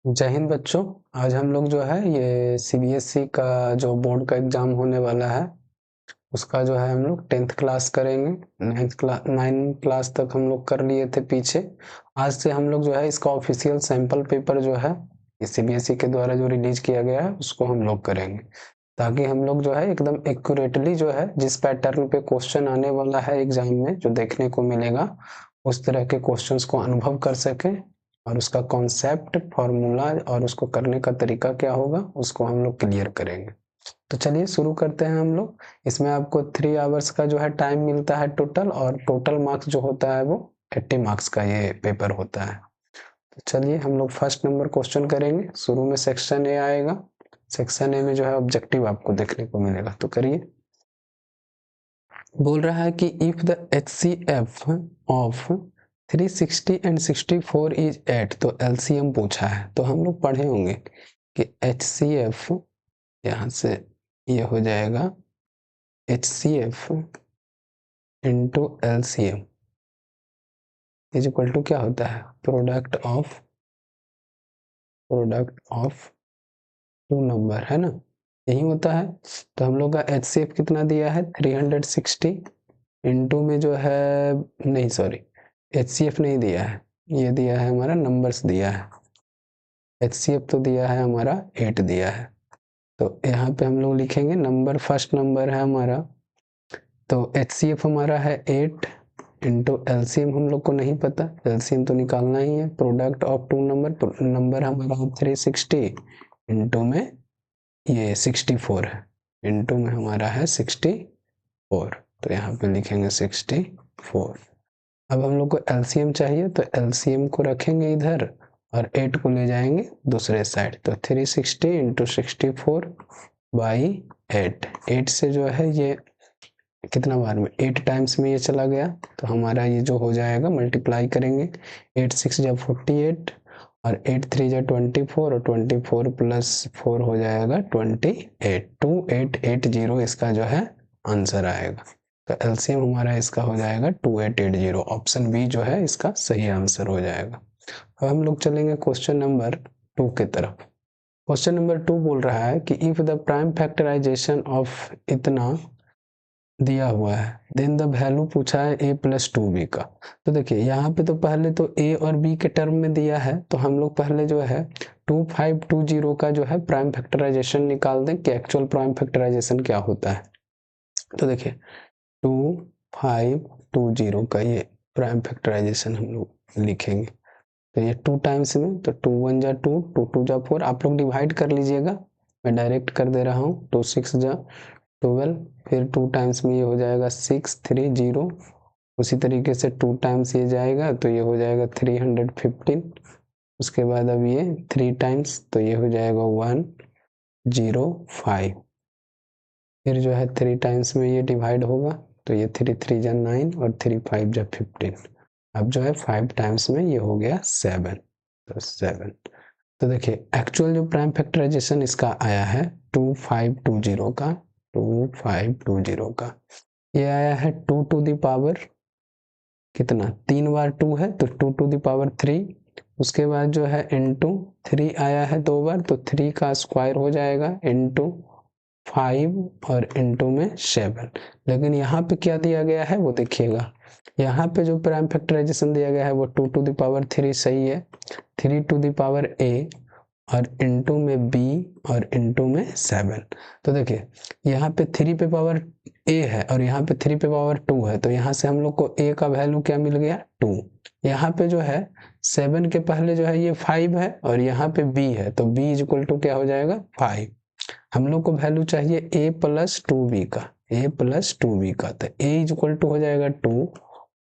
जय हिंद बच्चों। आज हम लोग जो है ये सीबीएसई का जो बोर्ड का एग्जाम होने वाला है उसका जो है हम लोग 10th क्लास करेंगे। 9th क्लास तक हम लोग कर लिए थे पीछे। आज से हम लोग जो है इसका ऑफिशियल सैंपल पेपर जो है सीबीएसई के द्वारा जो रिलीज किया गया है उसको हम लोग करेंगे, ताकि हम लोग जो है एकदम एक्यूरेटली जो है जिस पैटर्न पे क्वेश्चन आने वाला है एग्जाम में जो देखने को मिलेगा उस तरह के क्वेश्चंस को अनुभव कर सकें, और उसका कॉन्सेप्ट फॉर्मूला और उसको करने का तरीका क्या होगा उसको हम लोग क्लियर करेंगे। तो चलिए शुरू करते हैं हम लोग। इसमें आपको 3 आवर्स का जो है टाइम मिलता है टोटल, और टोटल मार्क्स जो होता है वो 80 मार्क्स का ये पेपर होता है। तो चलिए हम लोग फर्स्ट नंबर क्वेश्चन करेंगे। शुरू में सेक्शन ए आएगा। सेक्शन ए में जो है ऑब्जेक्टिव आपको देखने को मिलेगा, तो करिए। बोल रहा है कि if the HCF of 360 and 64 is 8, तो LCM पूछा है। तो हम लोग पढ़े होंगे कि HCF यहाँ से ये हो जाएगा HCF into LCM is equal to क्या होता है, प्रोडक्ट ऑफ टू नंबर, है ना, यही होता है। तो हम लोग का HCF कितना दिया है 360, इंटू में जो है नहीं सॉरी HCF नहीं दिया है, ये दिया है हमारा नंबर्स दिया है। HCF तो दिया है हमारा 8 दिया है। तो यहाँ पे हम लोग लिखेंगे नंबर, फर्स्ट नंबर है हमारा, तो HCF हमारा है 8 इंटू LCM हम लोग को नहीं पता, LCM तो निकालना ही है। Product of two number, number हमारा 360 इंटू में ये 64 है, इंटू में हमारा है 64, तो यहाँ पे लिखेंगे 64। अब हम लोग को LCM चाहिए, तो LCM को रखेंगे इधर और 8 को ले जाएंगे दूसरे साइड, तो 360 इंटू 64 बाई 8 से जो है ये कितना बार में 8 टाइम्स में ये चला गया, तो हमारा ये जो हो जाएगा मल्टीप्लाई करेंगे। 8 6 जा 48 और 8 3 जा 24 और 24 प्लस 4 हो जाएगा 28, 2880 इसका जो है आंसर आएगा। तो LCM हमारा इसका हो जाएगा 2880, ऑप्शन बी जो है इसका सही आंसर हो जाएगा। अब हम लोग चलेंगे क्वेश्चन नंबर 2 की तरफ। क्वेश्चन नंबर 2 बोल रहा है कि if the prime factorization of इतना दिया हुआ है देन द वैल्यू पूछा है a+2b का। तो देखिए यहाँ पे तो पहले तो a और b के टर्म में दिया है, तो हम लोग पहले जो है 2520 का जो है प्राइम फैक्टराइजेशन निकाल दें कि एक्चुअल प्राइम फैक्टराइजेशन क्या होता है। तो देखिए 2520 का ये प्राइम फैक्टराइजेशन हम लोग लिखेंगे। तो ये 2 टाइम्स में, तो 2 1 जा 2, 2 2 जा 4, आप लोग डिवाइड कर लीजिएगा, मैं डायरेक्ट कर दे रहा हूँ। 2 6 जा 12, फिर 2 टाइम्स में ये हो जाएगा 630, उसी तरीके से 2 टाइम्स ये जाएगा तो ये हो जाएगा 315, उसके बाद अब ये 3 टाइम्स तो ये हो जाएगा 105, फिर जो है 3 टाइम्स में ये डिवाइड होगा तो ये 3 3 जा 9 और 3 5 जा 15, अब जो है 5 टाइम्स में ये हो गया 7, तो 7। तो देखिए एक्चुअल जो प्राइम फैक्टराइजेशन इसका आया है 2520 का, 2520 का ये आया है 2 टू द पावर कितना, 3 बार 2 है तो 2 टू द पावर 3, उसके बाद जो है इंटू 3 आया है 2 बार तो 3 का स्क्वायर हो जाएगा इंटू 5 और इंटू में 7। लेकिन यहाँ पे क्या दिया गया है वो देखिएगा, यहाँ पे जो प्राइम फैक्टराइजेशन दिया गया है वो 2 टू द पावर 3 सही है, 3 टू द पावर a और इंटू में b और इंटू में 7। तो देखिए यहाँ पे 3 पे पावर a है और यहाँ पे 3 पे पावर 2 है, तो यहाँ से हम लोग को a का वैल्यू क्या मिल गया 2। यहाँ पे जो है 7 के पहले जो है ये 5 है और यहाँ पे b है, तो b इज इक्वल टू क्या हो जाएगा 5। हम लोग को वैल्यू चाहिए a+2b का, a+2b का, तो a इज इक्वल टू हो जाएगा 2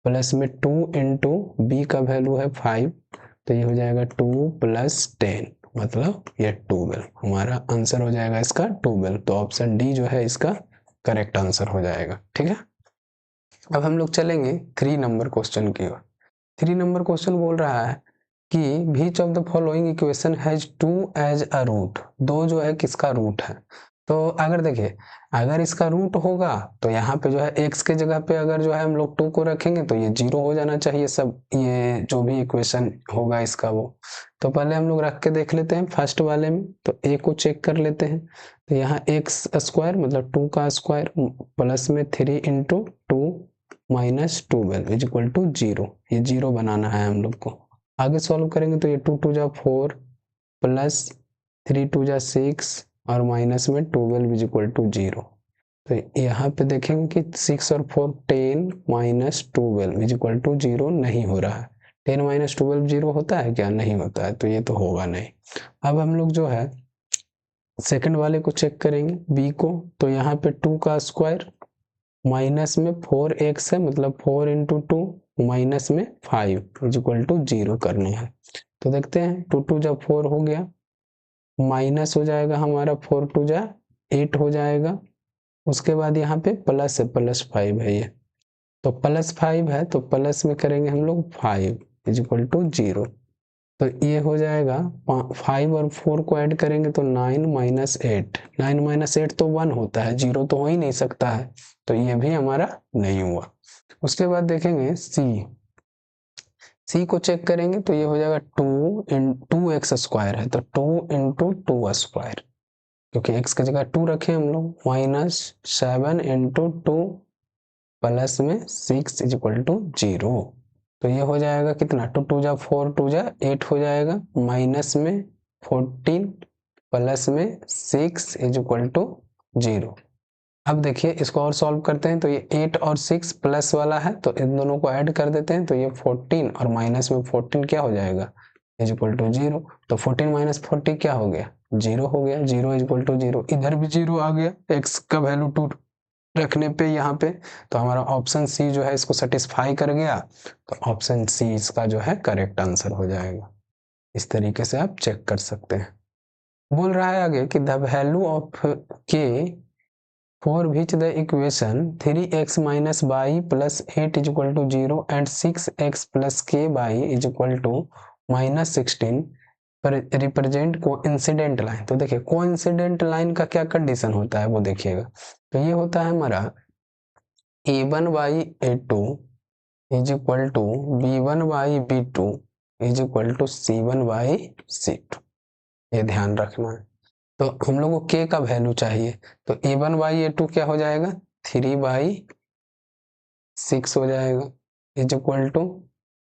प्लस में 2 इंटू b का वैल्यू है 5, तो ये हो जाएगा 2 + 10 मतलब ये 12, हमारा आंसर हो जाएगा इसका 12। तो ऑप्शन डी जो है इसका करेक्ट आंसर हो जाएगा। ठीक है, अब हम लोग चलेंगे 3 नंबर क्वेश्चन की ओर। 3 नंबर क्वेश्चन बोल रहा है कि which of the following equation has 2 as a root, दो जो है किसका रूट है। तो अगर देखिए, अगर इसका रूट होगा तो यहाँ पे जो है x के जगह पे अगर जो है हम लोग 2 को रखेंगे तो ये 0 हो जाना चाहिए सब, ये जो भी इक्वेशन होगा इसका वो। तो पहले हम लोग रख के देख लेते हैं फर्स्ट वाले में, तो a को चेक कर लेते हैं। तो यहाँ एक्स स्क्वायर मतलब 2 का स्क्वायर प्लस में 3 into 2 minus 12 is equal to 0, ये 0 बनाना है हम लोग को। आगे सॉल्व करेंगे तो ये 2 2 जा 4 प्लस 3 2 जा 6 और माइनस में 12 इज इक्वल टू 0। तो यहाँ पे देखेंगे कि 6 और 4 10 माइनस 12 इज इक्वल टू 0 नहीं हो रहा है। 10 माइनस 12 0 होता है क्या? नहीं होता है, तो ये तो होगा नहीं। अब हम लोग जो है सेकंड वाले को चेक करेंगे b को। तो यहाँ पे 2 का स्क्वायर माइनस में 4x है मतलब 4 इंटू 2 माइनस में 5 इज इक्वल टू 0 करने हैं। तो देखते हैं 2 2 जब 4 हो गया, माइनस हो जाएगा हमारा 4 2 जा 8 हो जाएगा। उसके बाद यहाँ पे प्लस है, प्लस 5 है ये, तो प्लस 5 है तो प्लस में करेंगे हम लोग 5 इज इक्वल टू 0। तो ये हो जाएगा 5 और 4 को ऐड करेंगे तो 9 माइनस 8, 9 माइनस 8 तो 1 होता है, 0 तो हो ही नहीं सकता है, तो ये भी हमारा नहीं हुआ। उसके बाद देखेंगे सी को चेक करेंगे तो ये हो जाएगा 2 एक्स स्क्वायर है तो 2 इंटू 2 स्क्वायर, क्योंकि x की जगह 2 रखे हम लोग, माइनस 7 इंटू 2 प्लस में 6 इज इक्वल टू 0। तो ये हो जाएगा कितना, 2 2 जा 4 2 जा 8 हो जाएगा, माइनस में 14 प्लस में 6 इज इक्वल टू 0। अब देखिए इसको और सॉल्व करते हैं तो ये 8 और 6 प्लस वाला है तो इन दोनों को ऐड कर देते हैं तो ये 14 और माइनस में 14 क्या हो जाएगा, इज इक्वल टू 0। तो 14 माइनस 40 क्या हो गया, 0 हो गया, 0 इज इक्वल टू 0। इधर भी 0 आ गया x का वैल्यू 2 रखने पे यहाँ पे, तो हमारा ऑप्शन सी जो है इसको सेटिस्फाई कर गया, तो ऑप्शन सी इसका जो है करेक्ट आंसर हो जाएगा। इस तरीके से आप चेक कर सकते हैं। बोल रहा है आगे कि द वैल्यू ऑफ के for which the equation 3x minus y plus 8 is equal to 0 and 6x plus k y is equal to minus 16 पर रिप्रेजेंट कोइंसिडेंट लाइन। तो देखिए कोइंसिडेंट लाइन का क्या कंडीशन होता है वो देखिएगा। तो ये होता है हमारा a1y a2 is equal to b1y b2 is equal to c1y c2, ये ध्यान रखना है। तो हम लोग को k का वैल्यू चाहिए, तो a1/a2 क्या हो जाएगा, 3/6 हो जाएगा इज इक्वल टू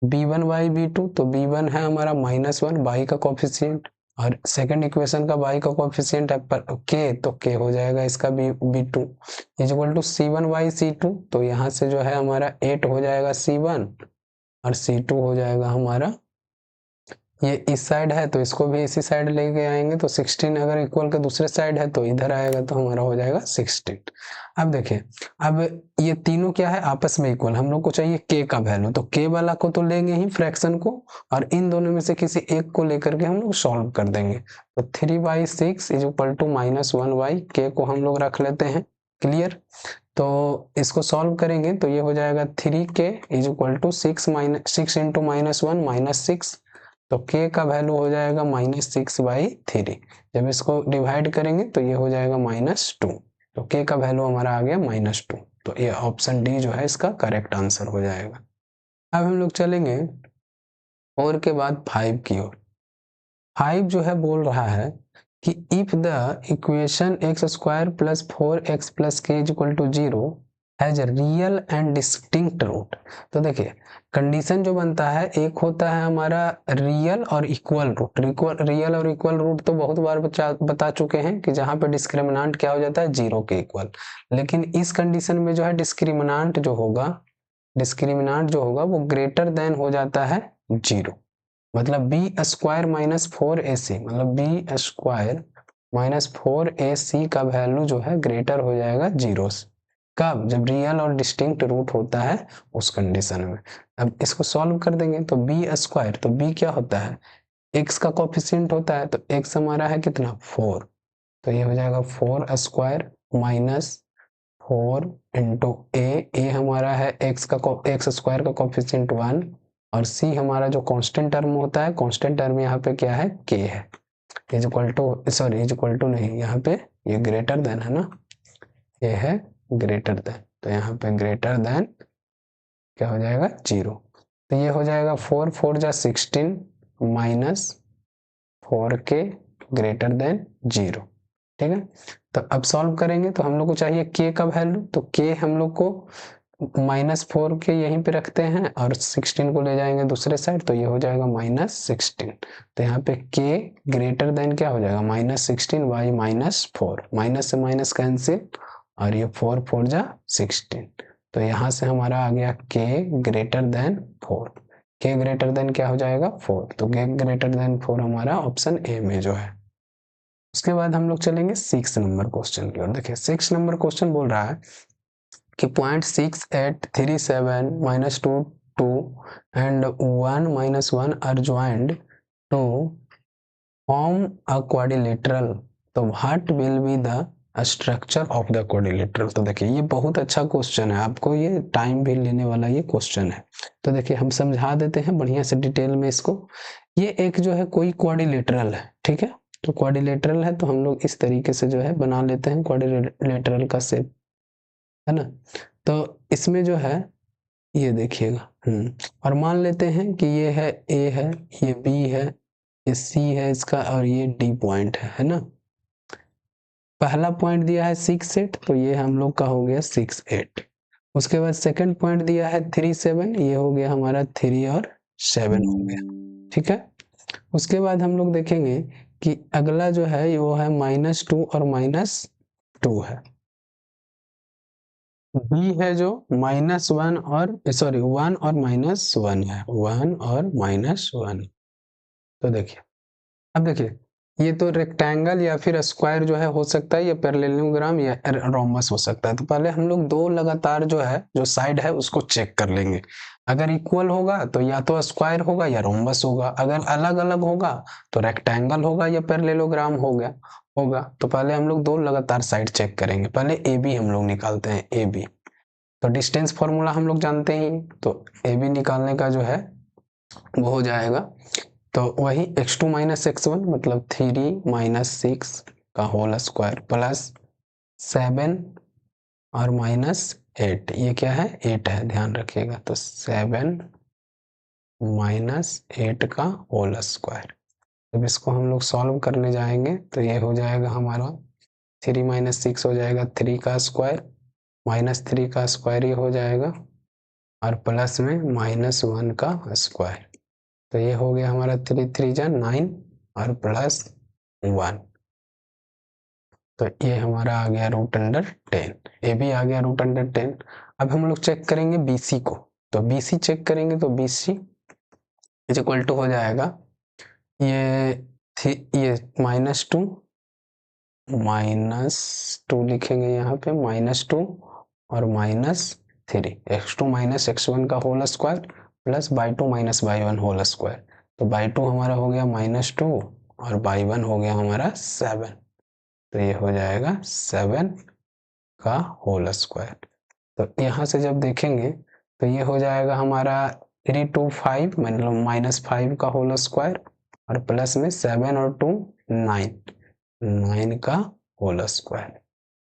b1/b2, तो b1 है हमारा -1 y का कोफिशिएंट, और सेकंड इक्वेशन का y का कोफिशिएंट है पर k, तो k हो जाएगा इसका b2 is equal to c1/c2। तो यहाँ से जो है हमारा 8 हो जाएगा c1 और c2 हो जाएगा हमारा, ये इस साइड है तो इसको भी इसी साइड लेके आएंगे, तो 16 अगर इक्वल के दूसरे साइड है तो इधर आएगा तो हमारा हो जाएगा 16। अब देखिए, अब ये तीनों क्या है आपस में इक्वल, हम लोग को चाहिए k का वैल्यू, तो k वाला को तो लेंगे ही फ्रैक्शन को, और इन दोनों में से किसी एक को लेकर के हम लोग सॉल्व कर देंगे। तो 3/6 is equal to -1y, k को हम लोग रख लेते हैं, क्लियर। तो इसको सॉल्व करेंगे तो ये हो जाएगा 3k is equal to 6 into -1 -6, तो k का वैल्यू हो जाएगा -6/3। जब इसको डिवाइड करेंगे तो ये हो जाएगा -2, तो k का वैल्यू हमारा आ गया -2। तो ये ऑप्शन डी जो है इसका करेक्ट आंसर हो जाएगा। अब हम लोग चलेंगे 4 के बाद 5 की ओर। 5 जो है बोल रहा है कि if the equation x square plus 4x plus k is equal to 0 has real and distinct root. तो देखिए कंडीशन जो बनता है, एक होता है हमारा रियल और इक्वल रूट। रियल और इक्वल रूट तो बहुत बार बता चुके हैं कि जहाँ पे डिस्क्रिमिनांट क्या हो जाता है, 0 के इक्वल। लेकिन इस कंडीशन में जो है डिस्क्रिमिनांट जो होगा वो ग्रेटर देन हो जाता है 0, मतलब बी स्क्वायर माइनस 4ac, मतलब बी स्क्वायर माइनस 4ac का वैल्यू जो है ग्रेटर हो जाएगा 0 से। कब? जब रियल और डिस्टिंक्ट रूट होता है उस कंडीशन में। अब इसको सॉल्व कर देंगे तो बी स्क्वायर, तो बी क्या होता है, x का कोफिशिएंट होता है, तो x हमारा है कितना 4, तो ये हो जाएगा 4 स्क्वायर माइनस 4 इंटू ए हमारा है एक्स स्क्वायर का कोफिशिएंट 1, और c हमारा जो कांस्टेंट टर्म होता है, कांस्टेंट टर्म यहाँ पे क्या है, k है, इज इक्वल टू नहीं, यहाँ पे ये ग्रेटर देन है ना, ये है ग्रेटर देन, तो यहाँ पे ग्रेटर देन क्या हो जाएगा 0। तो ये हो जाएगा 4 4 जा 16 माइनस 4k ग्रेटर देन 0। ठीक है, तो अब सॉल्व करेंगे तो हम लोग को चाहिए k का वैल्यू, तो k हम लोग को -4 के यहीं पे रखते हैं और 16 को ले जाएंगे दूसरे साइड, तो ये हो जाएगा -16। तो यहाँ पे k ग्रेटर देन क्या हो जाएगा -16 बाई -4, माइनस से माइनस कैंसिल और ये 4 4 जा 16, तो यहाँ से हमारा आ गया k greater than 4। k greater than क्या हो जाएगा 4, तो k ग्रेटर देन 4 हमारा ऑप्शन ए में जो है। उसके बाद हम लोग चलेंगे 6 नंबर क्वेश्चन की ओर। देखिए 6 नंबर क्वेश्चन बोल रहा है कि 0.6837 -2 2 and 1 -1 are joined to form a quadrilateral, तो what will be the structure of the quadrilateral. तो देखिए ये बहुत अच्छा क्वेश्चन है, आपको ये टाइम भी लेने वाला ये क्वेश्चन है। तो देखिए हम समझा देते हैं बढ़िया से डिटेल में इसको। ये एक जो है कोई क्वाड्रिलेटरल है, ठीक है, तो क्वाड्रिलेटरल है तो हम लोग इस तरीके से जो है बना लेते हैं क्वाड्रिलेटरल का शेप, है ना। तो इसमें जो है ये देखिएगा, और मान लेते हैं कि ये है ए है, ये बी है, ये सी है इसका, और ये डी पॉइंट है ना। पहला पॉइंट दिया है 6 8, तो ये हम लोग का हो गया 6 8। उसके बाद सेकंड पॉइंट दिया है 3 7, ये हो गया हमारा 3 और 7 हो गया, ठीक है। उसके बाद हम लोग देखेंगे कि अगला जो है वो है -2 और -2 है। बी है जो -1 और सॉरी 1 और -1 है, 1 और -1। तो देखिए अब देखिए ये तो रेक्टेंगल या फिर स्क्वायर जो है हो सकता है, या पैरेललोग्राम या रोम्बस हो सकता है। तो पहले हम लोग दो लगातार जो है जो साइड है उसको चेक कर लेंगे। अगर इक्वल होगा तो या तो स्क्वायर होगा या रोम्बस होगा, अगर अलग अलग होगा तो रेक्टेंगल होगा या पैरेललोग्राम होगा। तो पहले हम लोग दो लगातार साइड चेक करेंगे। पहले ए बी हम लोग निकालते हैं, ए बी तो डिस्टेंस फॉर्मूला हम लोग जानते ही, तो ए बी निकालने का जो है वो हो जाएगा, तो वही x2 - x1 मतलब 3 - 6 का होल स्क्वायर प्लस 7 और -8, ये क्या है 8 है, ध्यान रखिएगा। तो 7 - 8 का होल स्क्वायर। जब इसको हम लोग सॉल्व करने जाएंगे तो ये हो जाएगा हमारा 3 - 6 हो जाएगा 3 का स्क्वायर, -3 का स्क्वायर ये हो जाएगा, और प्लस में -1 का स्क्वायर। तो ये हो गया हमारा 3 3 जा 9 और प्लस 1, तो ये हमारा आ गया √10। ये भी आ गया √10। अब हम लोग चेक करेंगे BC को, तो BC चेक करेंगे तो BC इज इक्वल टू हो जाएगा ये -2 लिखेंगे यहाँ पे -2 और -3, x2 - x1 का whole square plus by2 - by1 whole square. तो by2 हमारा हो गया -2 और by1 हो गया हमारा 7, तो ये हो जाएगा 7 का होल स्क्वायर। तो यहाँ से जब देखेंगे तो ये हो जाएगा हमारा 3 2 5 मतलब -5 का होल स्क्वायर और प्लस में 7 और 2 9 का होल स्क्वायर।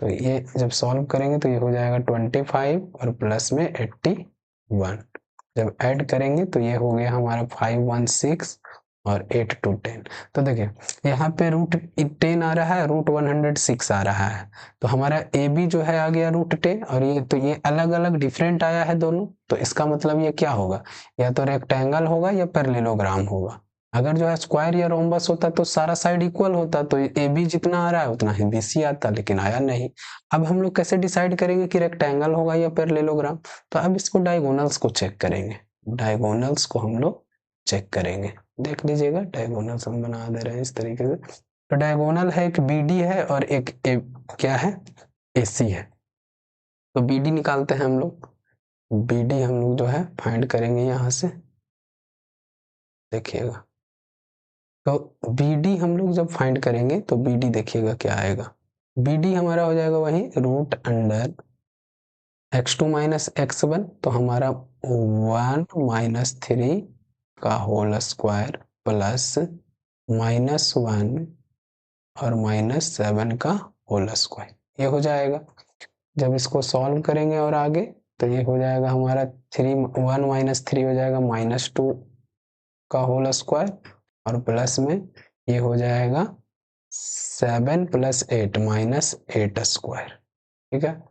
तो ये जब सॉल्व करेंगे तो ये हो जाएगा 25 और प्लस में 81। जब ऐड करेंगे तो ये हो गया हमारा 516 और 8 2 10। तो देखिए यहाँ पे √10 आ रहा है, √106 आ रहा है, तो हमारा ए बी जो है आ गया √10, और ये तो ये अलग अलग डिफरेंट आया है दोनों। तो इसका मतलब ये क्या होगा, या तो रेक्टेंगल होगा या पैरेललोग्राम होगा। अगर जो है स्क्वायर या रोम्बस होता तो सारा साइड इक्वल होता, तो ए बी जितना आ रहा है उतना ही बी सी आता, लेकिन आया नहीं। अब हम लोग कैसे डिसाइड करेंगे कि रेक्टेंगल होगा या पैरेललोग्राम, तो अब इसको डायगोनल्स को चेक करेंगे। डायगोनल्स को हम लोग चेक करेंगे, देख लीजिएगा डायगोनल्स हम बना दे रहे हैं इस तरीके से। तो डायगोनल है एक BD है और एक क्या है AC है। तो BD निकालते हैं हम लोग, BD हम लोग जो है फाइंड करेंगे यहाँ से, देखिएगा। तो BD हम लोग जब फाइंड करेंगे तो BD देखिएगा क्या आएगा, BD हमारा हो जाएगा वही √x2 - x1, तो हमारा 1 - 3 का होल स्क्वायर प्लस -1 और -7 का होल स्क्वायर, ये हो जाएगा। जब इसको सॉल्व करेंगे और आगे तो ये हो जाएगा हमारा 1 माइनस 3 हो जाएगा -2 का होल स्क्वायर, और प्लस में ये हो जाएगा 7 + 8 -8 स्क्वायर, ठीक है।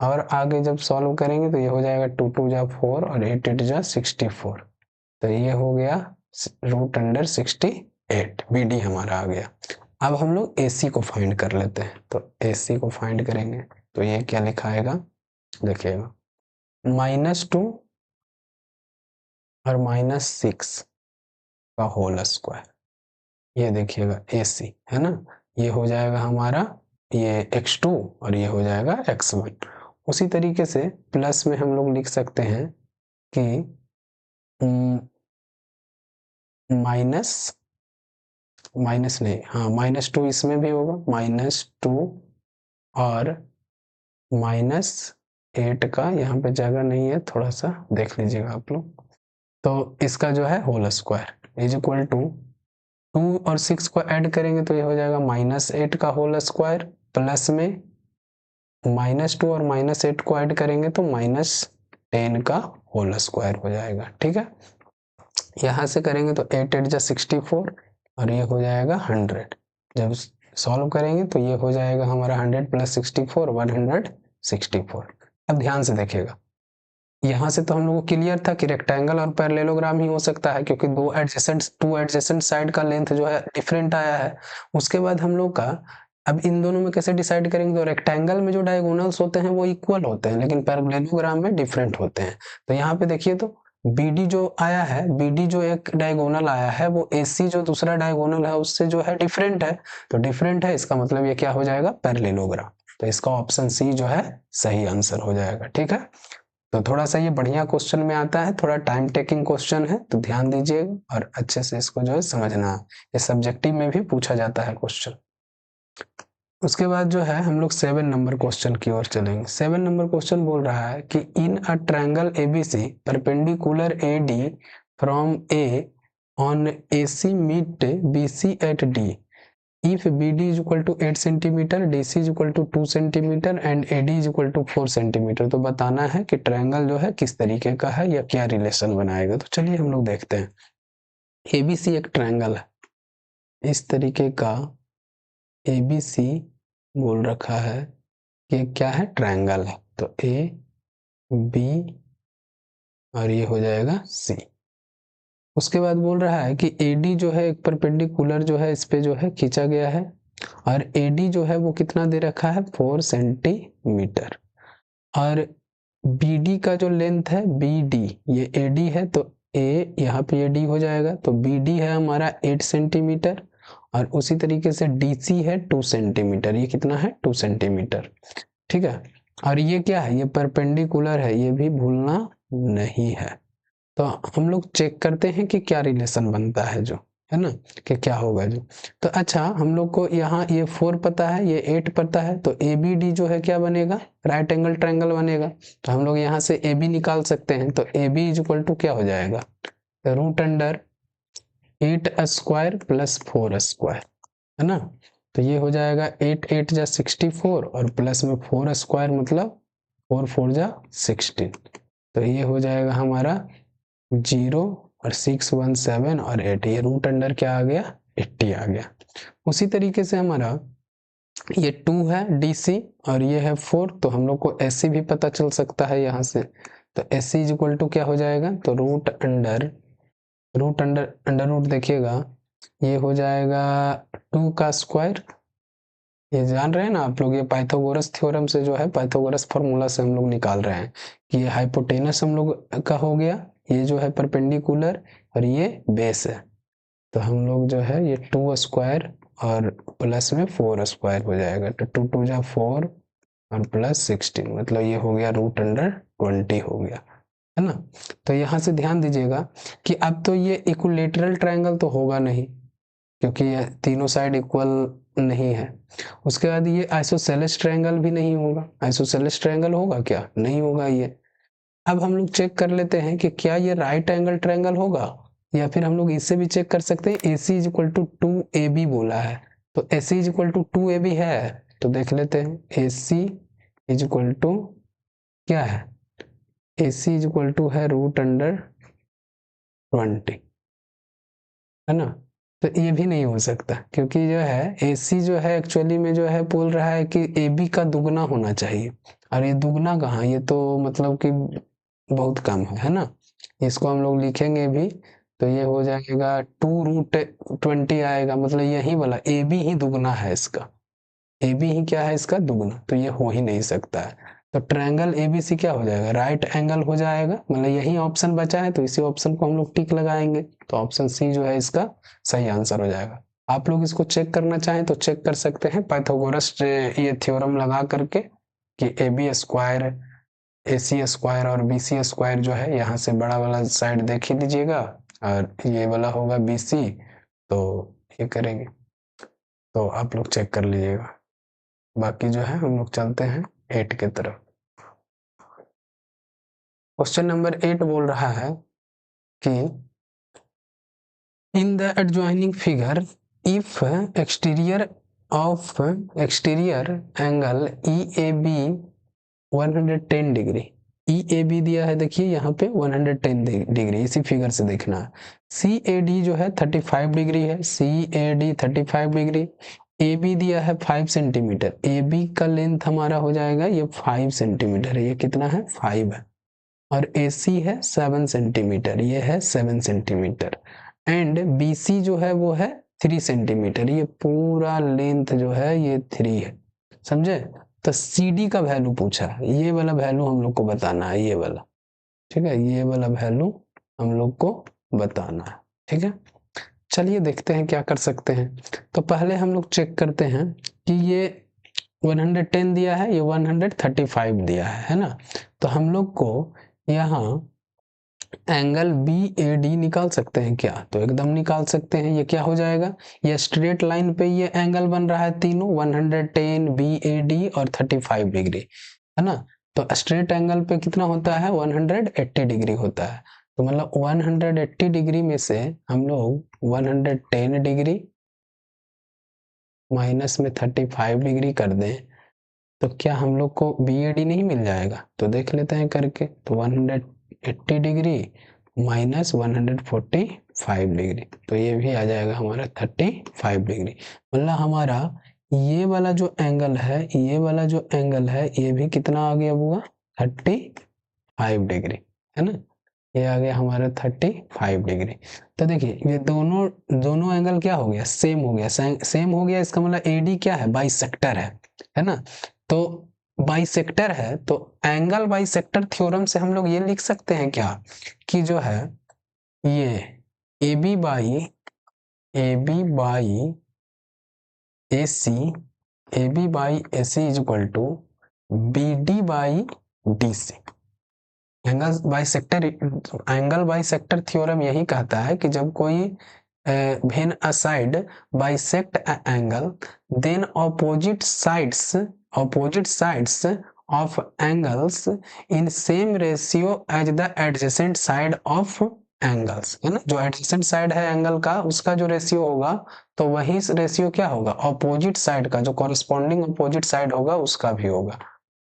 और आगे जब सॉल्व करेंगे तो ये हो जाएगा 2 2 जा 4 और 8 8 जा 64, तो ये हो गया √68, BD हमारा आ गया। अब हम लोग AC को फाइंड कर लेते हैं, तो AC को फाइंड करेंगे तो ये क्या लिखाएगा, देखिएगा -2 और -6 का होल स्क्वायर, ये देखिएगा AC है ना, ये हो जाएगा हमारा ये x2 और ये हो जाएगा x1। उसी तरीके से प्लस में हम लोग लिख सकते हैं कि माइनस नहीं, हाँ -2 इसमें भी होगा, -2 और -8 का यहाँ पे जगह नहीं है, थोड़ा सा देख लीजिएगा आप लोग। तो इसका जो है whole square is equal to 2 और 6 को ऐड करेंगे तो ये हो जाएगा -8 का होल स्क्वायर, प्लस में -2 और -8 को ऐड करेंगे तो -10 का होल स्क्वायर हो जाएगा, ठीक है। यहाँ से करेंगे तो 8 8 जा 64 और ये हो जाएगा 100। जब सॉल्व करेंगे तो ये हो जाएगा हमारा 100 + 64 164। अब ध्यान से देखिएगा, यहाँ से तो हम लोगों को क्लियर था कि रेक्टेंगल और पैरेललोग्राम ही हो सकता है, क्योंकि टू एडजेसेंट साइड का लेंथ जो है डिफरेंट आया है। उसके बाद हम लोग का अब इन दोनों में कैसे डिसाइड करेंगे, तो रेक्टेंगल में जो डायगोनल्स होते हैं वो इक्वल होते हैं, लेकिन पैरेललोग्राम में डिफरेंट होते हैं। तो यहाँ पे देखिए, तो BD जो आया है, BD जो एक डायगोनल आया है वो AC जो दूसरा डायगोनल है उससे जो है डिफरेंट है, तो डिफरेंट है इसका मतलब ये क्या हो जाएगा, पैरेललोग्राम। तो इसका ऑप्शन C जो है सही आंसर हो जाएगा, ठीक है। तो थोड़ा सा ये बढ़िया क्वेश्चन में आता है, थोड़ा टाइम टेकिंग क्वेश्चन है, तो ध्यान दीजिएगा और अच्छे से इसको जो है समझना है। ये सब्जेक्टिव में भी पूछा जाता है क्वेश्चन। उसके बाद जो है हम लोग 7 नंबर क्वेश्चन की ओर चलेंगे। 7 नंबर क्वेश्चन बोल रहा है कि in a triangle ABC perpendicular AD from A on AC meet BC at D, if BD is equal to 8 centimetre, DC is equal to 2 centimetre and AD is equal to 4 centimetre, तो बताना है कि triangle जो है किस तरीके का है या क्या रिलेशन बनाएगा। तो चलिए हम लोग देखते हैं। ABC एक ट्रायंगल है, इस तरीके का ABC बोल रखा है कि क्या है, ट्रायंगल है। तो AB और ये हो जाएगा C। उसके बाद बोल रहा है कि AD जो है एक परपेंडिकुलर जो है इस पे जो है खींचा गया है, और AD जो है वो कितना दे रखा है, 4 सेंटीमीटर, और BD का जो लेंथ है BD, ये AD है तो A यहाँ पे AD हो जाएगा, तो BD है हमारा 8 सेंटीमीटर, और उसी तरीके से DC है 2 सेंटीमीटर, ये कितना है, 2 सेंटीमीटर, ठीक है। और ये क्या है, ये परपेंडिकुलर है, ये भी भूलना नहीं है। तो हम लोग चेक करते हैं कि क्या रिलेशन बनता है, जो है ना, कि क्या होगा जो। तो अच्छा, हम लोग को यहाँ ये 4 पता है, ये 8 पता है, तो ABD जो है क्या बनेगा, राइट एंगल ट्रायंगल बनेगा। तो हम लोग यहाँ से AB निकाल सकते हैं, तो AB इज इक्वल टू क्या हो जाएगा, √8 स्क्वायर + 4 स्क्वायर, है ना। तो ये हो जाएगा 8 8 जा 64 और प्लस में 4 स्क्वायर मतलब 4 4 जा 16, तो ये हो जाएगा हमारा 0 और 6 1 7 और 8, ये √अंडर क्या आ गया, 80 आ गया। उसी तरीके से हमारा ये 2 है DC और ये है 4, तो हम लोग को AC भी पता चल सकता है यहाँ से। तो AC इज इक्वल टू क्या हो जाएगा, तो अंडर रूट देखिएगा, ये हो जाएगा 2 का स्क्वायर, ये जान रहे हैं ना आप लोग, ये पाइथागोरस थ्योरम से जो है, पाइथागोरस फॉर्मूला से हम लोग निकाल रहे हैं कि ये हाइपोटेनस हम लोग का हो गया, ये जो है परपेंडिकुलर और ये बेस है, तो हम लोग जो है ये 2 स्क्वायर और प्लस में 4 स्क्वायर हो जाएगा, तो 2 2 जा 4 और प्लस 16, मतलब ये हो गया √20 हो गया, है ना। तो यहाँ से ध्यान दीजिएगा कि अब तो ये इक्विलेटरल ट्रायंगल तो होगा नहीं, क्योंकि ये तीनों साइड इक्वल नहीं है। उसके बाद ये आइसोसेलेस ट्रायंगल भी नहीं होगा, आइसोसेलेस ट्रायंगल होगा क्या, नहीं होगा ये। अब हम लोग चेक कर लेते हैं कि क्या ये राइट एंगल ट्रायंगल होगा, या फिर हम लोग इससे भी चेक कर सकते हैं। AC is equal to 2AB बोला है, तो AC is equal to 2AB है, तो देख लेते हैं। AC इज इक्वल टू क्या है, AC इज इक्वल टू है √20, है ना। तो ये भी नहीं हो सकता, क्योंकि जो है AC जो है एक्चुअली में जो है बोल रहा है कि AB का दुगना होना चाहिए, और ये दुगना कहाँ, ये तो मतलब कि बहुत कम है ना। इसको हम लोग लिखेंगे भी तो ये हो जाएगा 2√20 आएगा, मतलब यही वाला AB ही दुगना है इसका, AB ही क्या है इसका दुगना, तो ये हो ही नहीं सकता है। तो ट्रायंगल ABC क्या हो जाएगा, राइट एंगल हो जाएगा, मतलब यही ऑप्शन बचा है तो इसी ऑप्शन को हम लोग टिक लगाएंगे, तो ऑप्शन C जो है इसका सही आंसर हो जाएगा। आप लोग इसको चेक करना चाहें तो चेक कर सकते हैं पाइथागोरस ये थ्योरम लगा करके कि AB स्क्वायर AC स्क्वायर और BC स्क्वायर जो है, यहाँ से बड़ा वाला साइड देख ही लीजिएगा और ये वाला होगा BC, तो ये करेंगे, तो आप लोग चेक कर लीजिएगा। बाकी जो है हम लोग चलते हैं 8 की तरफ। क्वेश्चन नंबर 8 बोल रहा है कि in the adjoining figure if exterior angle EAB 110 degree, EAB दिया है देखिए यहाँ पे 110 डिग्री, इसी फिगर से देखना है। CAD जो है 35 डिग्री है, CAD 35 डिग्री, AB दिया है 5 सेंटीमीटर, AB का लेंथ हमारा हो जाएगा ये 5 सेंटीमीटर है, ये कितना है 5 है, और AC है 7 सेंटीमीटर, ये है 7 सेंटीमीटर, एंड BC जो है वो है 3 सेंटीमीटर, ये पूरा लेंथ जो है ये 3 है, समझे। तो CD का वैल्यू पूछा है, ये वाला वैल्यू हम लोग को बताना है, ये वाला, ठीक है, ये वाला वैल्यू हम लोग को बताना है, ठीक है। चलिए देखते हैं क्या कर सकते हैं। तो पहले हम लोग चेक करते हैं कि ये 110 दिया है, ये 135 दिया है ना। तो हम लोग को यहाँ एंगल BAD निकाल सकते हैं क्या, तो एकदम निकाल सकते हैं। ये क्या हो जाएगा, ये स्ट्रेट लाइन पे ये एंगल बन रहा है तीनों, 110 BAD और 35 डिग्री, है ना। तो स्ट्रेट एंगल पे कितना होता है 180 डिग्री होता है, तो मतलब 180 डिग्री में से हम लोग 110 डिग्री माइनस में 35 डिग्री कर दें तो क्या हम लोग को BAD नहीं मिल जाएगा, तो देख लेते हैं करके। तो 180 डिग्री माइनस 145 डिग्री, तो ये भी आ जाएगा हमारा 35 डिग्री, मतलब हमारा ये वाला जो एंगल है, ये वाला जो एंगल है ये भी कितना आ गया हुआ 35 डिग्री, है ना। ये आ गया हमारा 35 डिग्री। तो देखिए ये दोनों एंगल क्या हो गया, सेम हो गया, सेम हो गया, इसका मतलब AD क्या है, बाइसेक्टर है ना। तो बाइसेक्टर है तो एंगल बाइसेक्टर थ्योरम से हम लोग ये लिख सकते हैं क्या कि जो है ये AB by AC is equal to BD by DC। Angle bisector theorem यही कहता है कि जब कोई when a side bisect a angle then opposite sides of angles in same ratio as the adjacent side of angles, है ना। जो adjacent side है एंगल का उसका जो रेशियो होगा तो वही रेशियो क्या होगा ऑपोजिट साइड का, जो कॉरेस्पॉन्डिंग ऑपोजिट साइड होगा उसका भी होगा।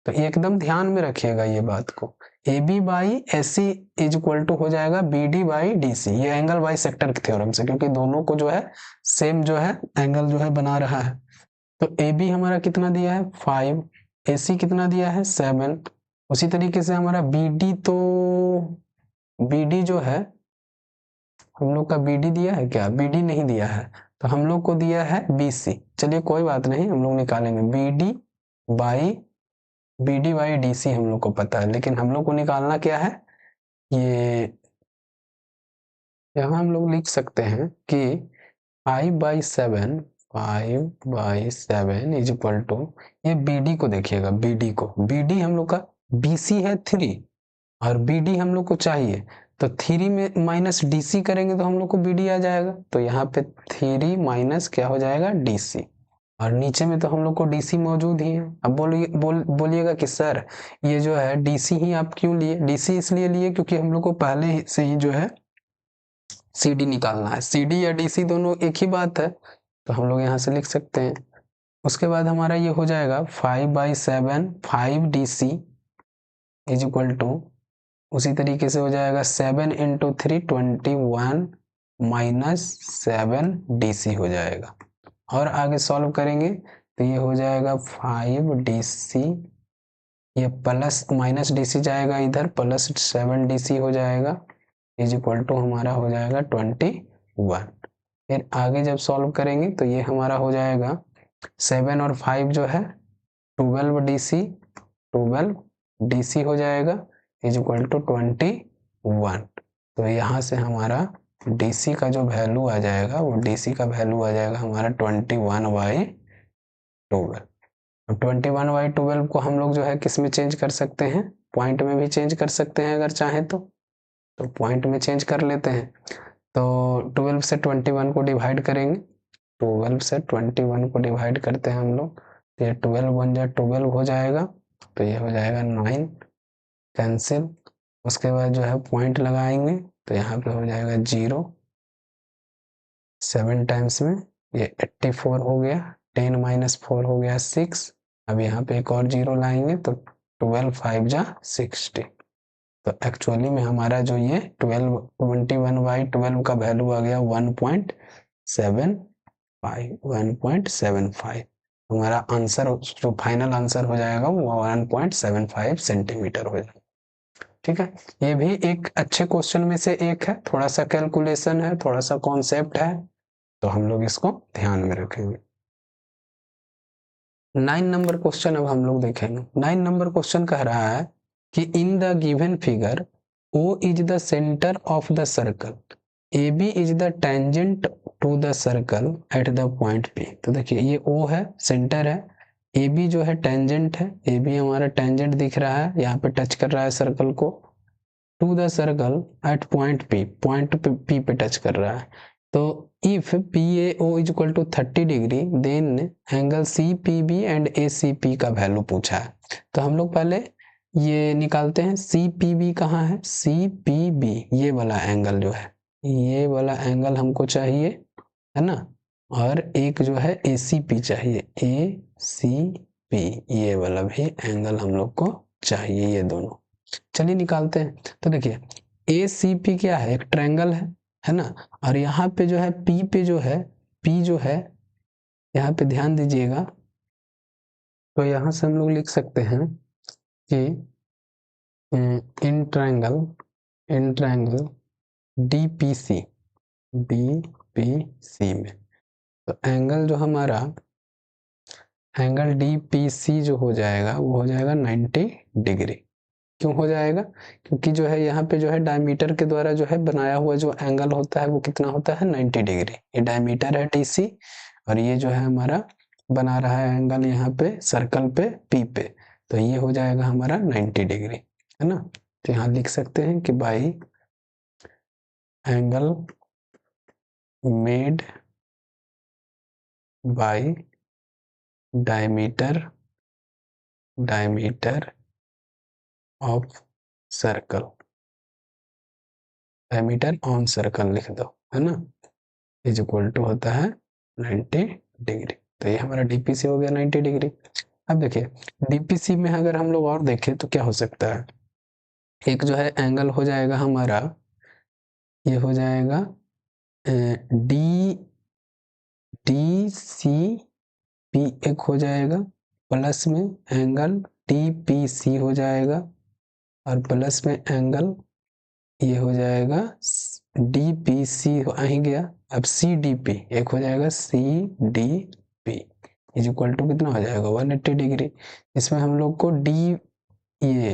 तो एकदम ध्यान में रखिएगा ये बात को, AB by AC is equal to हो जाएगा BD बाई DC, ये एंगल बाई सेक्टर के थ्योरम से, क्योंकि दोनों को जो है सेम जो है एंगल जो है बना रहा है। तो AB हमारा कितना दिया है 5, AC कितना दिया है 7, उसी तरीके से हमारा BD, तो BD जो है हम लोग का BD दिया है क्या, BD नहीं दिया है, तो हम लोग को दिया है BC। चलिए कोई बात नहीं, हम लोग निकालेंगे BD बाई DC हम लोग को पता है, लेकिन हम लोग को निकालना क्या है, ये यहाँ हम लोग लिख सकते हैं कि 5/7 इज इक्वल टू, ये BD को देखिएगा, BD हम लोग का BC है 3 और BD हम लोग को चाहिए, तो 3 में माइनस DC करेंगे तो हम लोग को BD आ जाएगा, तो यहाँ पे 3 माइनस क्या हो जाएगा DC, और नीचे में तो हम लोग को DC मौजूद ही है। अब बोलिएगा कि सर ये जो है DC ही आप क्यों लिए, DC इसलिए लिए क्योंकि हम लोग को पहले से ही जो है CD निकालना है, CD या DC दोनों एक ही बात है, तो हम लोग यहाँ से लिख सकते हैं उसके बाद हमारा ये हो जाएगा 5/7 5DC इज इक्वल टू, उसी तरीके से हो जाएगा 7 × 3 21 -7DC हो जाएगा। और आगे सॉल्व करेंगे तो ये हो जाएगा 5DC, ये प्लस माइनस DC जाएगा इधर, प्लस 7DC हो जाएगा इज इक्वल टू हमारा हो जाएगा 21। फिर आगे जब सॉल्व करेंगे तो ये हमारा हो जाएगा 7 और 5 जो है 12DC हो जाएगा इज इक्वल टू 21। तो यहाँ से हमारा DC का जो वैल्यू आ जाएगा वो DC का वैल्यू आ जाएगा हमारा 21/12। 21/12 को हम लोग जो है किस में चेंज कर सकते हैं, पॉइंट में भी चेंज कर सकते हैं अगर चाहें तो पॉइंट में चेंज कर लेते हैं। तो 12 से 21 को डिवाइड करेंगे, 12 से 21 को डिवाइड करते हैं हम लोग, तो ये 12 हो जाएगा, तो ये हो जाएगा 9 कैंसिल। उसके बाद जो है पॉइंट लगाएंगे तो यहाँ पे हो जाएगा 0, 7 टाइम्स में ये 84 हो गया, 10 - 4 हो गया 6। अब यहाँ पे एक और 0 लाएंगे तो 12 5 जा 60। तो एक्चुअली में हमारा जो ये 21/12 का वैल्यू आ गया 1.75। हमारा आंसर जो फाइनल आंसर हो जाएगा वो 1.75 सेंटीमीटर हो जाएगा। ठीक है, ये भी एक अच्छे क्वेश्चन में से एक है, थोड़ा सा कैलकुलेशन है, थोड़ा सा कॉन्सेप्ट है, तो हम लोग इसको ध्यान में रखेंगे। 9 नंबर क्वेश्चन अब हम लोग देखेंगे। 9 नंबर क्वेश्चन कह रहा है कि in the given figure O is the centre of the circle, AB is the tangent to the circle at the point P। तो देखिए ये O है, सेंटर है, AB जो है टेंजेंट है, AB हमारा टेंजेंट दिख रहा है, यहाँ पे टच कर रहा है सर्कल को, to the circle at point P, point P पे टच कर रहा है। तो if PAO is equal to 30 degree then angle CPB and ACP का वैल्यू पूछा है। तो हम लोग पहले ये निकालते हैं, CPB कहाँ है, CPB ये वाला एंगल जो है, ये वाला एंगल हमको चाहिए है ना, और एक जो है ACP चाहिए, ACP ये वाला भी एंगल हम लोग को चाहिए, ये दोनों। चलिए निकालते हैं। तो देखिए ACP क्या है, एक ट्रायंगल है ना, और यहाँ पे जो है P पे जो है, P जो है यहाँ पे ध्यान दीजिएगा, तो यहाँ से हम लोग लिख सकते हैं कि इन ट्रायंगल DPC में, तो एंगल जो हमारा एंगल DPC जो हो जाएगा वो हो जाएगा 90 डिग्री। क्यों हो जाएगा, क्योंकि जो है यहाँ पे जो है डायमीटर के द्वारा जो है बनाया हुआ जो एंगल होता है वो कितना होता है 90 डिग्री। ये डायमीटर है DC, और ये जो है हमारा बना रहा है एंगल यहाँ पे सर्कल पे P पे, तो ये हो जाएगा हमारा 90 डिग्री है ना। तो यहाँ लिख सकते हैं कि by angle made by diameter of circle, diameter on circle लिख दो है ना, इज इक्वल टू होता है 90 डिग्री। तो ये हमारा DPC हो गया 90 डिग्री। अब देखिए DPC में अगर हम लोग और देखें तो क्या हो सकता है, एक जो है एंगल हो जाएगा हमारा, ये हो जाएगा DCP एक हो जाएगा, प्लस में एंगल TPC हो जाएगा, और प्लस में एंगल ये हो जाएगा DPC आ ही गया। अब CDP एक हो जाएगा CDP इज इक्वल टू कितना हो जाएगा 180 डिग्री। इसमें हम लोग को ये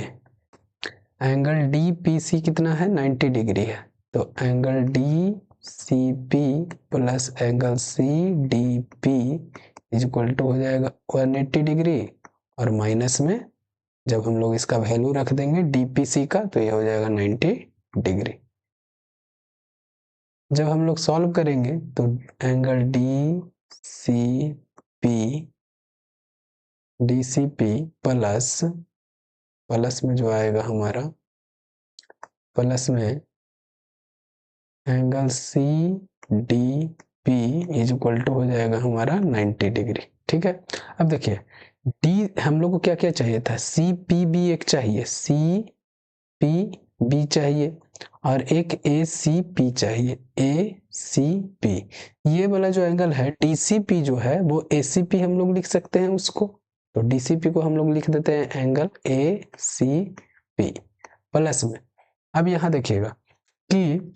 एंगल DPC कितना है 90 डिग्री है, तो angle DCP plus angle CDP is equal to हो जाएगा 180 डिग्री, और माइनस में जब हम लोग इसका वैल्यू रख देंगे DPC का तो ये हो जाएगा 90 डिग्री। जब हम लोग सॉल्व करेंगे तो एंगल DCP प्लस में जो आएगा हमारा, प्लस में angle CDP is equal to हो जाएगा हमारा 90 डिग्री। ठीक है, अब देखिए डी हम लोग को क्या क्या चाहिए था, सी पी बी एक चाहिए, सी पी बी चाहिए और एक ए सी पी चाहिए, ए सी पी। ये वाला जो एंगल है डी सी पी जो है वो ए सी पी हम लोग लिख सकते हैं उसको, तो डी सी पी को हम लोग लिख देते हैं angle A C P plus में। अब यहां देखिएगा कि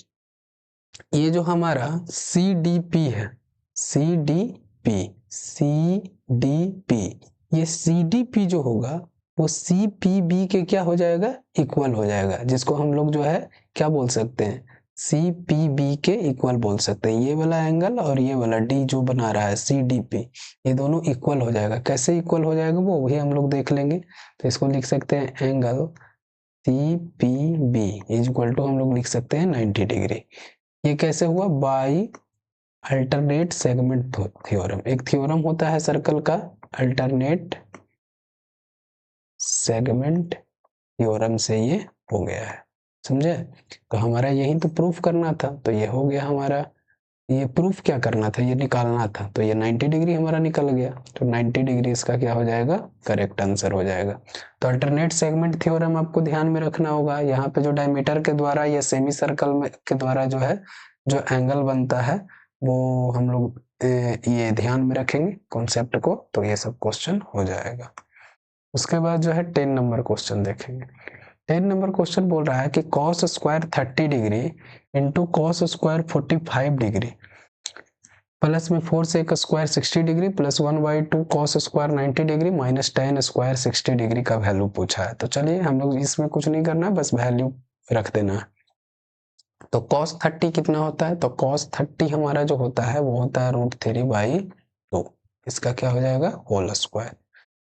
ये जो हमारा सी डी पी है, C D P, C D P, ये सी डी पी जो होगा वो सी पी बी के क्या हो जाएगा, इक्वल हो जाएगा, जिसको हम लोग जो है क्या बोल सकते हैं, सी पी बी के इक्वल बोल सकते हैं। ये वाला एंगल और ये वाला डी जो बना रहा है सी डी पी, ये दोनों इक्वल हो जाएगा। कैसे इक्वल हो जाएगा वो भी हम लोग देख लेंगे। तो इसको लिख सकते हैं angle C P B is equal to हम लोग लिख सकते हैं 90 डिग्री। ये कैसे हुआ, बाई अल्टरनेट सेगमेंट थ्योरम। एक थ्योरम होता है सर्कल का, अल्टरनेट सेगमेंट थ्योरम से ये हो गया है, समझे। तो हमारा यही तो प्रूफ करना था, तो ये हो गया हमारा, ये प्रूफ क्या करना था, ये निकालना था, तो ये 90 डिग्री हमारा निकल गया। तो 90 डिग्री इसका क्या हो जाएगा, करेक्ट आंसर हो जाएगा। तो अल्टरनेट सेगमेंट थ्योरम आपको ध्यान में रखना होगा। यहाँ पे जो डायमीटर के द्वारा या सेमी सर्कल में के द्वारा जो है जो एंगल बनता है वो हम लोग ये ध्यान में रखेंगे कॉन्सेप्ट को, तो ये सब क्वेश्चन हो जाएगा। उसके बाद जो है 10 नंबर क्वेश्चन देखेंगे। 10 नंबर क्वेश्चन बोल रहा है कि cos square 30 degree into cos square 45 degree plus में 4 sec square 60 degree plus 1/2 cos square 90 degree minus tan square 60 degree का वैल्यू पूछा है। तो चलिए हम लोग इसमें कुछ नहीं करना, बस वैल्यू रख देना है। तो cos 30 कितना होता है, तो cos 30 हमारा जो होता है वो होता है √3/2, इसका क्या हो जाएगा होल स्क्वायर,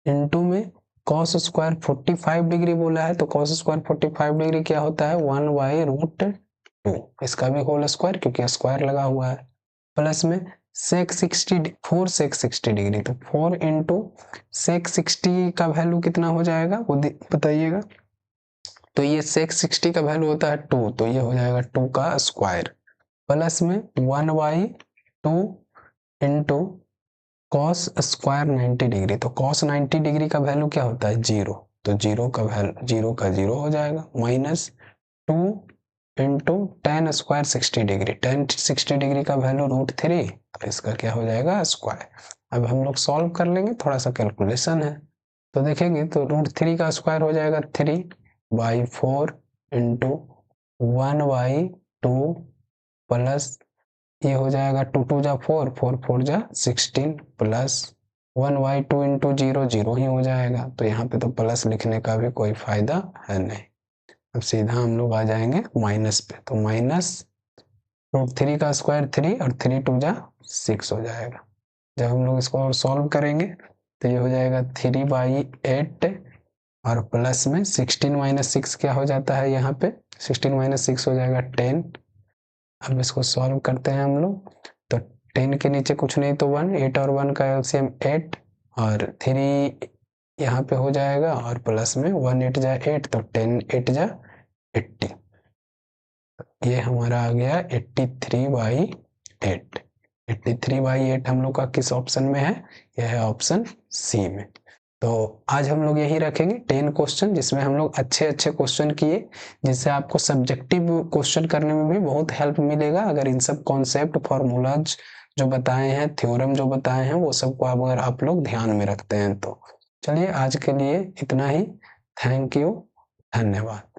इंटू में cos स्क्वायर 45 डिग्री बोला है, तो cos स्क्वायर 45 डिग्री क्या होता है 1/√2, इसका भी होल स्क्वायर क्योंकि स्क्वायर लगा हुआ है, प्लस में sec 60 4 sec 60 डिग्री, तो 4 इंटू sec 60 का वैल्यू कितना हो जाएगा वो बताइएगा। तो ये sec 60 का वैल्यू होता है 2, तो ये हो जाएगा 2 का स्क्वायर प्लस में 1/2 इंटू cos स्क्वायर 90 डिग्री, तो cos 90 डिग्री का वैल्यू क्या होता है 0, तो 0 का वैल्यू 0 का 0 हो जाएगा, minus 2 into tan square 60 degree, tan 60 degree का वैल्यू √3, तो इसका क्या हो जाएगा स्क्वायर। अब हम लोग सॉल्व कर लेंगे, थोड़ा सा कैलकुलेशन है, तो देखेंगे तो √3 का स्क्वायर हो जाएगा 3/4 इंटू 1/2 प्लस ये हो जाएगा 2 2 जा 4 4 4 जा 16 प्लस 1/2 इंटू 0 0 ही हो जाएगा। तो यहाँ पे तो प्लस लिखने का भी कोई फायदा है नहीं। अब सीधा हम लोग आ जाएंगे माइनस पे, तो माइनस √3 का स्क्वायर 3 और 3 2 जा 6 हो जाएगा। जब हम लोग इसको और सॉल्व करेंगे तो ये हो जाएगा 3/8 और प्लस में 16 माइनस 6 क्या हो जाता है यहाँ पे 16 माइनस 6 हो जाएगा 10। अब इसको सॉल्व करते हैं हम लोग, तो 10 के नीचे कुछ नहीं तो 1, 8 और 1 का एलसीएम 8 और 3 यहाँ पे हो जाएगा और प्लस में 1 8 जा 8, तो 10 8 जा 80, ये हमारा आ गया 83/8। 83/8 हम लोग का किस ऑप्शन में है, यह है ऑप्शन सी में। तो आज हम लोग यही रखेंगे 10 क्वेश्चन, जिसमें हम लोग अच्छे अच्छे क्वेश्चन किए, जिससे आपको सब्जेक्टिव क्वेश्चन करने में भी बहुत हेल्प मिलेगा। अगर इन सब कॉन्सेप्ट फॉर्मूलाज जो बताए हैं, थ्योरम जो बताए हैं, वो सबको अगर आप लोग ध्यान में रखते हैं तो। चलिए आज के लिए इतना ही, थैंक यू, धन्यवाद।